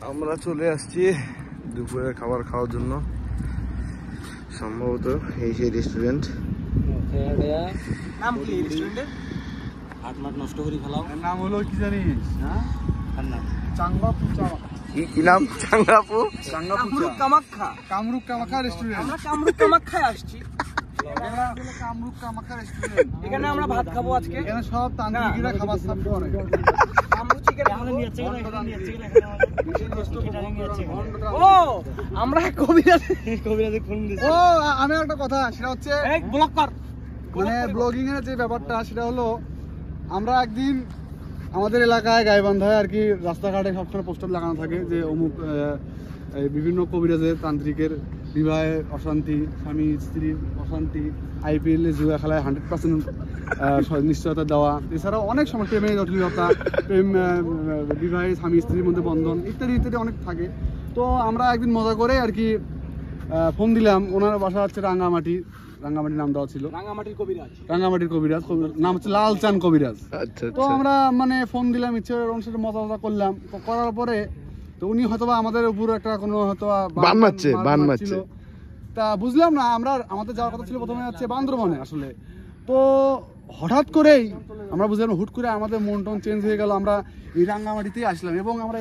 আমরা চলে আসছি দুপুরের খাবার খাওয়ার জন্য, সম্ভবত এই সেই রেস্টুরেন্ট। নাম কি রেস্টুরেন্টের? হাটমাট নষ্ট করে ফেলাও। নাম হলো কি জানিস? হ্যাঁ, চাঙ্গাপু কি নাম? চাঙ্গাপু কামাখ্যা। কামরূপ কামাখ্যা রেস্টুরেন্ট। আমরা কামরূপ কামাখ্যায় আসছি। কামরূপ কামাখ্যা রেস্টুরেন্ট। এখানে আমরা ভাত খাবো আজকে। এখানে সব তান্ত্রিকরা খাবার সার্ভ করে। ও আমরা কবিরাজে ফোন দিয়েছি। ও আমি একটা কথা, সেটা হচ্ছে ব্লগ কর, মানে ব্লগিং এর যে ব্যাপারটা সেটা হলো, আমরা একদিন আমাদের এলাকায় গাইবান্ধায় আর কি রাস্তাঘাটে সবসময় পোস্টার লাগানো থাকে যে অমুক বিভিন্ন কবিরাজের তান্ত্রিকের বিবাহে অশান্তি, স্বামী স্ত্রীর অশান্তি, IPL এ জুয়া খেলায় 100% নিশ্চয়তা দেওয়া, এছাড়াও অনেক সময় প্রেমের জটিলতা, প্রেম বিবাহে স্বামী স্ত্রীর মধ্যে বন্ধন ইত্যাদি ইত্যাদি অনেক থাকে। তো আমরা একদিন মজা করে আর কি ফোন দিলাম। ওনার বাসা হচ্ছে রাঙ্গামাটির নাম দেওয়া ছিল, রাঙ্গামাটির কবিরাজ নাম হচ্ছে লালচান কবিরাজ। তো আমরা মানে ফোন দিলাম, ইচ্ছে অনুসারে মজা করলাম। তো করার পরে তো উনি হয়তোবা আমাদের উপর একটা কোনো হয়তো বান মারছে, তা বুঝলাম না। আমাদের যাওয়ার কথা ছিল প্রথমে হচ্ছে বান্দরবনে আসলে। তো হঠাৎ করেই আমরা বুঝলাম, হুট করে আমাদের মন টন চেঞ্জ হয়ে গেল, আমরা এই রাঙ্গামাটিতেই আসলাম এবং আমরা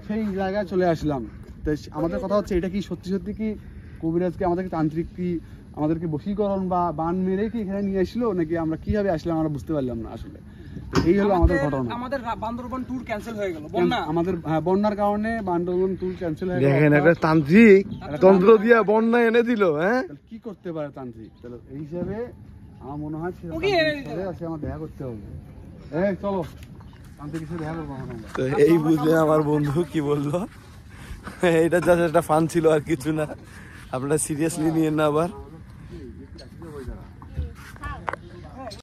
সেই জায়গায় চলে আসলাম। তো আমাদের কথা হচ্ছে, এটা কি সত্যি সত্যি কি কবিরাজকে আমাদেরকে তান্ত্রিক কি আমাদেরকে বশীকরণ বা বান মেরে কি এখানে নিয়ে আসলো, নাকি আমরা কিভাবে আসলাম আমরা বুঝতে পারলাম না আসলে। এই হলো আমাদের ঘটনা। আমাদের বান্দরবন ট্যুর ক্যান্সেল হয়ে গেল আমাদের বন্যার কারণে। বান্দরবন ট্যুর ক্যান্সেল হয়ে গেল। দেখেন একটা তান্ত্রিক তন্ত্র দিয়ে বন্যা এনে দিল। হ্যাঁ, কি করতে পারে তান্ত্রিক? তাহলে এই হিসাবে আমার মনে হয় আমার দেখা করতে হবে। চলো তান্ত্রিক হিসেবে দেখা করবো। তো এই বুঝলেন আমার বন্ধু কি বললো, এটা জাস্ট একটা ফান ছিল আর কিছু না, আপনারা সিরিয়াসলি নিয়েন না আবার।